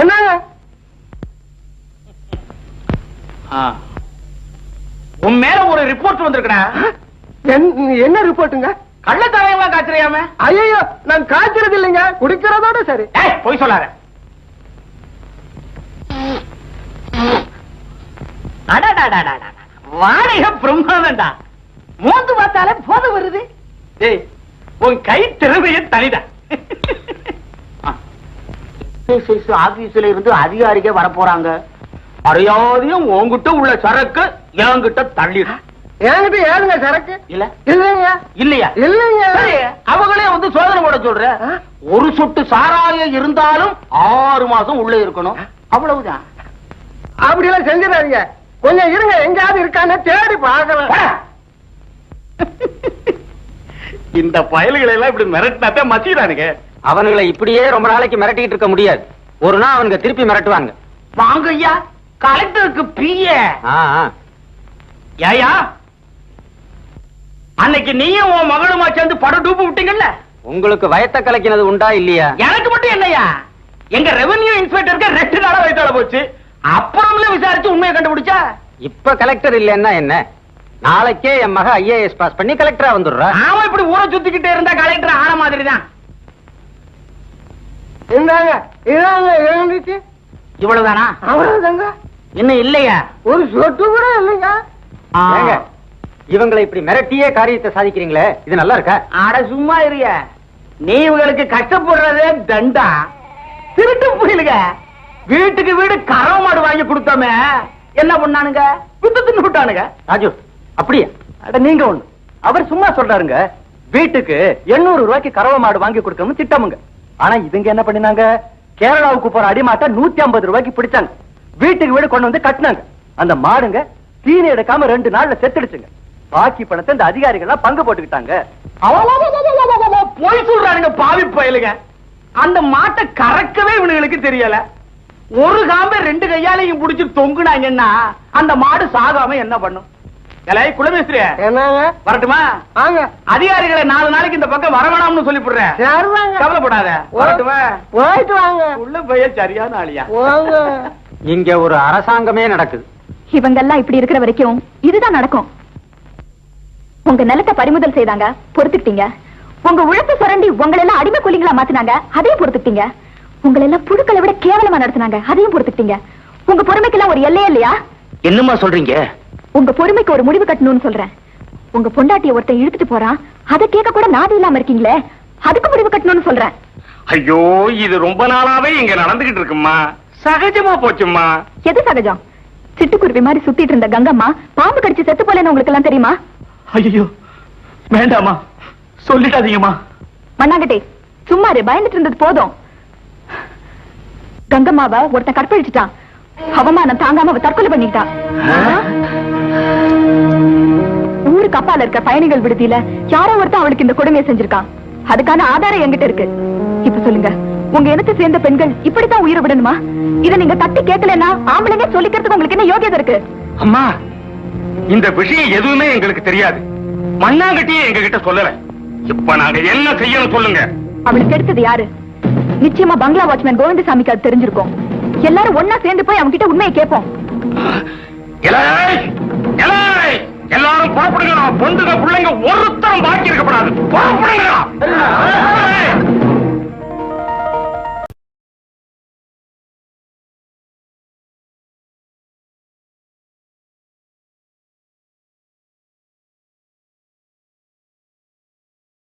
என்னங்க உன் மேல ஒரு ரிப்போர்ட் வந்திருக்கா. என்ன ரிப்போர்ட்டுங்க? கள்ளத்தலையமா காய்ச்சறியாம? ஐயோ நான் காய்ச்சறது இல்லைங்க, குடிக்கிறதோட சரி. போய் சொல்லாத. வாடகை பிரம்மாண்டா. மோந்து பார்த்தாலே போத வருது. உன் கை திறமைய தனிதான். ஆபீஸ்ல இருந்து அதிகாரிக வர போறாங்க. மரியாதையும் உன்கிட்ட உள்ள சரக்கு என்கிட்ட தள்ளிடு. என்கிட்ட ஏதுங்க சரக்கு? இல்ல இல்லைங்க. இல்லையா? இல்லைங்க. அவங்களே வந்து சோதனை போட சொல்ற. ஒரு சொட்டு சாராயம் இருந்தாலும் 6 மாசம் உள்ள இருக்கணும். அவ்வளவுதான். அப்படி எல்லாம் செஞ்சிடாதீங்க. கொஞ்சம் இருங்க, எங்கயாவது இருக்கான்னு தேடி பார்க்கலாம். இந்த பயல்களை எல்லாம் இப்படி மிரட்டினாத்தான் மச்சிடானுங்க. அவனுங்களை இப்படியே ரொம்ப நாளைக்கு மிரட்டிட்டு இருக்க முடியாது. ஒரு நாள் அவனுங்க திருப்பி மிரட்டுவாங்க. வாங்க ஐயா, கலெக்டருக்கு பிஏ. ஏயா, அன்னைக்கு நீயும் உன் மகளுமா சேர்ந்து படம் டூப்பு விட்டீங்கல்ல? உங்களுக்கு வயத்த கலக்கினது உண்டா இல்லையா? எனக்கு மட்டும் என்னையா, எங்க ரெவென்யூ இன்ஸ்பெக்டருக்கு 2 நாளா வயிற்றால போச்சு. அப்புறம்ல விசாரிச்சு உண்மையை கண்டுபிடிச்சா. இப்ப கலெக்டர் இல்லன்னா என்ன? நாளைக்கே என் மக IAS பாஸ் பண்ணி கலெக்டரா வந்துடுறா. அவன் இப்படி ஊரை சுத்திக்கிட்டே இருந்தா கலெக்டர் ஆன மாதிரி தான். இந்தாங்க, இதாங்க எழுந்துச்சு. இவ்வளவுதானா? அவ்வளவுதாங்க. இன்னும் இல்லையா? ஒரு சொட்டு கூட இல்லைங்க. ஏங்க, இவங்களை இப்படி மிரட்டியே காரியத்தை சாதிக்கிறீங்களே, இது நல்லா இருக்கா? அட சும்மா இருக்க. நீ இவங்களுக்கு கஷ்டப்படுறதே தண்டா. திருட்டு புரியலுங்க. வீட்டுக்கு வீடு கறவை மாடு வாங்கி கொடுத்தோமே, என்ன பண்ணானுங்க? வித்து தின்னு விட்டானுங்க. ராஜு, அப்படியா? அட நீங்க ஒண்ணு. அவர் சும்மா சொல்றாருங்க. வீட்டுக்கு 800 ரூபாய்க்கு கறவை மாடு வாங்கி கொடுக்கணும் திட்டமுங்க. ஆனா இதுங்க என்ன பண்ணினாங்க? கேரளாவுக்கு போற அடிமாட்ட 150 ரூபாய்க்கு பிடிச்சாங்க. வீட்டுக்கு வீடு கொண்டு வந்து கட்டினாங்க. அந்த மாடுங்க தீனி எடுக்காம 2 நாள்ல செத்துடுச்சுங்க. பாக்கி பணத்தை இந்த அதிகாரிகள் பங்கு போட்டுக்கிட்டாங்க. போய் சொல்றானுங்க பாவி பயலுங்க. அந்த மாட்டை கறக்கவே இவனுங்களுக்கு தெரியல. ஒரு காம்பை 2 கையாலையும் புடிச்சு தொங்குனாங்கன்னா அந்த மாடு சாகாம என்ன பண்ணும்? குலமேஸ்திரி என்னங்க? வரட்டுமா? வாங்க. அதிகாரிகளை 4 நாளைக்கு இந்த பக்கம் வரவேணாம்னு சொல்லி போடுறேன். கவலைப்படாத. வரட்டுமா? போயிட்டு வாங்க. உள்ள போய் சரியான ஆளியா. இங்க ஒரு அரசாங்கமே நடக்குது. இவங்க எல்லாம் இப்படி இருக்கிற வரைக்கும் இதுதான் நடக்கும். உங்க நிலத்தை பறிமுதல் செய்தாங்க, பொறுத்துக்கிட்டீங்க. உங்க உழைப்பு சுரண்டி உங்களை எல்லாம் அடிமை கூலிங்களா மாத்தினாங்க, அதையும் பொறுத்துக்கிட்டீங்க. உங்களை எல்லாம் புழுக்களை விட கேவலமா நடத்தினாங்க, அதையும் பொறுத்துக்கிட்டீங்க. உங்க பொறுமைக்கெல்லாம் ஒரு எல்லையே இல்லையா? என்னமா சொல்றீங்க? உங்க பொறுமைக்கு ஒரு முடிவு கட்டணும்னு சொல்றேன். உங்க பொண்டாட்டிய ஒருத்தன் இழுத்துட்டு போறான், அதை கேட்க கூட நாதி இல்லாம இருக்கீங்களே, அதுக்கு முடிவு கட்டணும்னு சொல்றேன். ஐயோ, இது ரொம்ப நாளாவே இங்க நடந்துகிட்டு இருக்குமா. சகஜமா போச்சுமா. எது சகஜம்? சிட்டுக்குருவி மாதிரி சுத்திட்டு இருந்த கங்கம்மா பாம்பு கடிச்சு செத்து போலன்னு உங்களுக்கு எல்லாம் தெரியுமா? ஐயோ வேண்டாமா, சொல்லிட்டாதீங்கம்மா. மண்ணாங்கட்டே, சும்மா பயந்துட்டு இருந்தது போதும். கங்கம்மாவை ஒருத்தன் கற்பழிச்சுட்டான். அவமானம் தாங்காம அவ தற்கொலை பண்ணிட்டான். ஊருக்கு அப்பால இருக்க பயணிகள் விடுதியில யாரோ ஒருத்தன் அவளுக்கு இந்த கொடுமையை செஞ்சிருக்கான். அதுக்கான ஆதாரம் என்கிட்ட இருக்கு. இப்ப சொல்லுங்க, உங்க இனத்தை சேர்ந்த பெண்கள் இப்படித்தான் உயிரை விடணுமா? இதை நீங்க தட்டி கேட்கலன்னா ஆம்பளைங்க சொல்லிக்கிறதுக்கு உங்களுக்கு என்ன யோகியதை இருக்கு? அம்மா, இந்த விஷயம் எதுவுமே எங்களுக்கு தெரியாது. மண்ணாங்கட்டியே எங்க கிட்ட சொல்லல. இப்ப நாங்க என்ன செய்யணும் சொல்லுங்க. அவளுக்கு எடுத்தது யாரு? நிச்சயமா பங்களா வாட்ச்மேன் கோவிந்தசாமிக்கு அது தெரிஞ்சிருக்கும். எல்லாரும் ஒன்னா சேர்ந்து போய் அவங்க கிட்ட உண்மையை கேட்போம். எல்லாரும் புறப்படுங்க. பொண்ணுங்க பிள்ளைங்க ஒருத்தரும் பாக்கி இருக்கப்படாது. புறப்படுங்க.